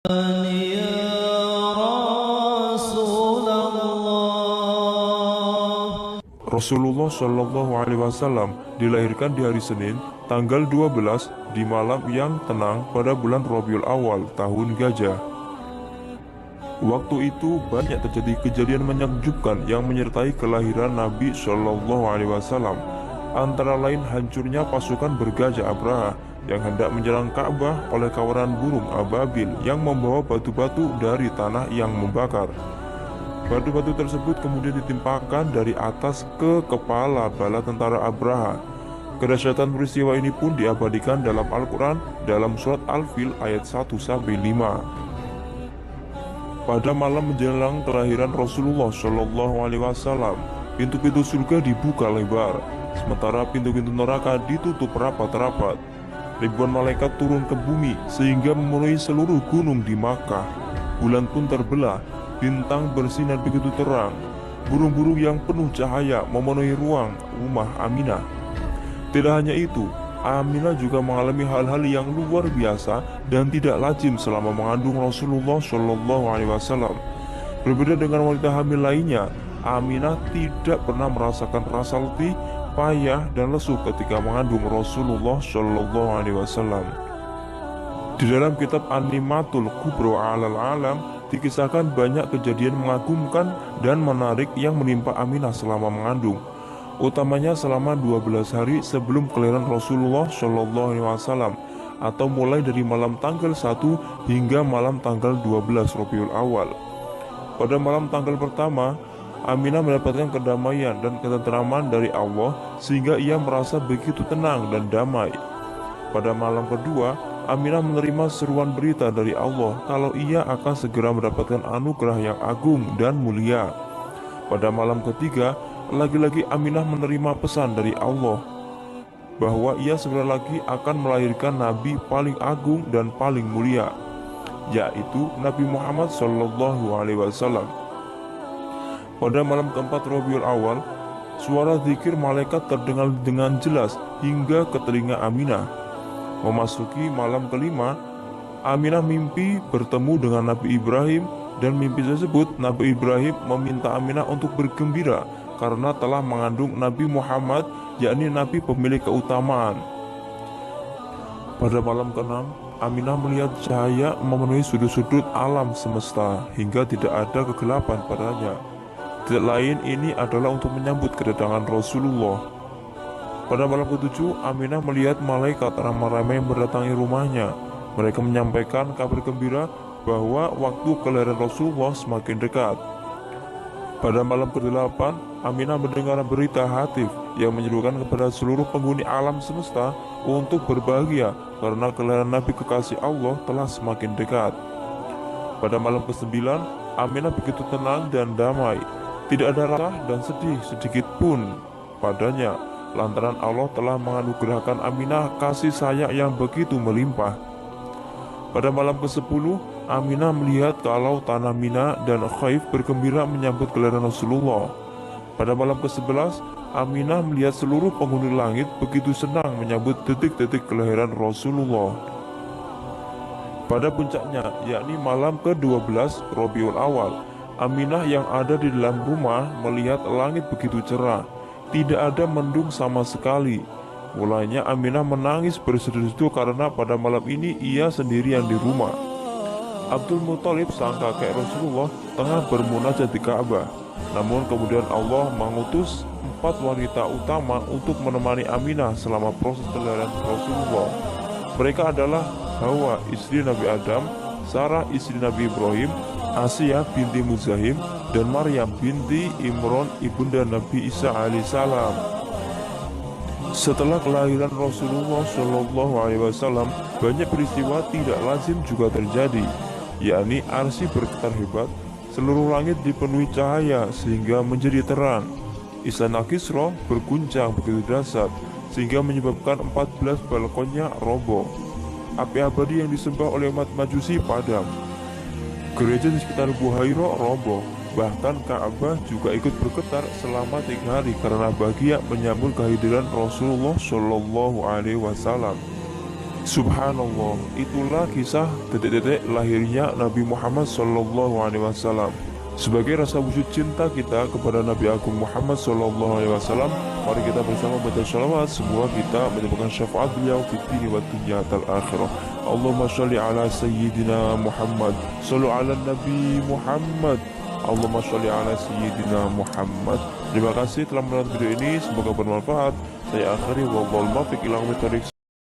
Rasulullah Shallallahu Alaihi Wasallam dilahirkan di hari Senin, tanggal 12 di malam yang tenang pada bulan Rabiul Awal tahun Gajah. Waktu itu banyak terjadi kejadian menakjubkan yang menyertai kelahiran Nabi Shallallahu Alaihi Wasallam. Antara lain hancurnya pasukan bergajah Abraha yang hendak menyerang Ka'bah oleh kawanan burung ababil yang membawa batu-batu dari tanah yang membakar. Batu-batu tersebut kemudian ditimpakan dari atas ke kepala bala tentara Abraha. Kedahsyatan peristiwa ini pun diabadikan dalam Al-Quran dalam surat Al-Fil ayat 1-5. Pada malam menjelang kelahiran Rasulullah Shallallahu Alaihi Wasallam, pintu-pintu surga dibuka lebar, sementara pintu-pintu neraka ditutup rapat-rapat. Ribuan malaikat turun ke bumi sehingga memenuhi seluruh gunung di Makkah. Bulan pun terbelah, bintang bersinar begitu terang, burung-burung yang penuh cahaya memenuhi ruang rumah Aminah. Tidak hanya itu, Aminah juga mengalami hal-hal yang luar biasa dan tidak lazim selama mengandung Rasulullah Shallallahu Alaihi Wasallam. Berbeda dengan wanita hamil lainnya, Aminah tidak pernah merasakan rasa letih, payah, dan lesu ketika mengandung Rasulullah Shallallahu Alaihi Wasallam. Di dalam kitab An-Nimatul Kubra Alal Alam dikisahkan banyak kejadian mengagumkan dan menarik yang menimpa Aminah selama mengandung, utamanya selama 12 hari sebelum kelahiran Rasulullah Shallallahu Alaihi Wasallam, atau mulai dari malam tanggal 1 hingga malam tanggal 12 Rabiul Awal. Pada malam tanggal pertama, Aminah mendapatkan kedamaian dan ketenteraman dari Allah sehingga ia merasa begitu tenang dan damai. Pada malam kedua, Aminah menerima seruan berita dari Allah kalau ia akan segera mendapatkan anugerah yang agung dan mulia. Pada malam ketiga, lagi-lagi Aminah menerima pesan dari Allah bahwa ia sebentar lagi akan melahirkan Nabi paling agung dan paling mulia, yaitu Nabi Muhammad Shallallahu Alaihi Wasallam. Pada malam keempat Rabiul Awal, suara zikir malaikat terdengar dengan jelas hingga ke telinga Aminah. Memasuki malam kelima, Aminah mimpi bertemu dengan Nabi Ibrahim, dan mimpi tersebut Nabi Ibrahim meminta Aminah untuk bergembira karena telah mengandung Nabi Muhammad, yakni Nabi pemilik keutamaan. Pada malam keenam, Aminah melihat cahaya memenuhi sudut-sudut alam semesta hingga tidak ada kegelapan padanya. Tidak lain ini adalah untuk menyambut kedatangan Rasulullah. Pada malam ketujuh, Aminah melihat malaikat ramai-ramai mendatangi rumahnya. Mereka menyampaikan kabar gembira bahwa waktu kelahiran Rasulullah semakin dekat. Pada malam ke-8, Aminah mendengar berita hatif yang menyerukan kepada seluruh penghuni alam semesta untuk berbahagia karena kelahiran Nabi kekasih Allah telah semakin dekat. Pada malam ke-9, Aminah begitu tenang dan damai. Tidak ada rasa dan sedih sedikit pun padanya, lantaran Allah telah menganugerahkan Aminah kasih sayang yang begitu melimpah. Pada malam ke-10, Aminah melihat kalau tanah Mina dan Khaif bergembira menyambut kelahiran Rasulullah. Pada malam ke-11, Aminah melihat seluruh penghuni langit begitu senang menyambut detik-detik kelahiran Rasulullah. Pada puncaknya, yakni malam ke-12 Rabiul Awal, Aminah yang ada di dalam rumah melihat langit begitu cerah. Tidak ada mendung sama sekali. Mulanya Aminah menangis bersedu-sedu karena pada malam ini ia sendirian di rumah. Abdul Muthalib sang kakek Rasulullah tengah bermunajat di Ka'bah. Namun kemudian Allah mengutus 4 wanita utama untuk menemani Aminah selama proses kelahiran Rasulullah. Mereka adalah Hawa istri Nabi Adam, Sarah istri Nabi Ibrahim, Asiyah binti Muzahim, dan Maryam binti Imran ibunda Nabi Isa alaihissalam. Setelah kelahiran Rasulullah Shallallahu Alaihi Wasallam, banyak peristiwa tidak lazim juga terjadi, yakni arsy bergetar hebat, seluruh langit dipenuhi cahaya sehingga menjadi terang, Istana Kisra berguncang begitu dahsyat sehingga menyebabkan 14 balkonnya roboh, api abadi yang disembah oleh umat Majusi padam, gereja di sekitar Buhairah roboh. Bahkan Ka'bah juga ikut bergetar selama 3 hari karena bahagia menyambut kehadiran Rasulullah Shallallahu Alaihi Wasallam. Subhanallah, itulah kisah detik-detik lahirnya Nabi Muhammad Sallallahu Alaihi Wasallam. Sebagai rasa wujud cinta kita kepada Nabi Agung Muhammad Sallallahu Alaihi Wasallam, mari kita bersama baca sholawat semua kita menyebutkan syafaat beliau di dunia wa dunya tal akhirah. Allahumma sholli ala sayyidina Muhammad, sholli ala Nabi Muhammad. Allahumma sholli ala sayyidina Muhammad. Terima kasih telah menonton video ini, semoga bermanfaat. Saya akhiri, wallahul muwaffiq ila aqwamit thoriq.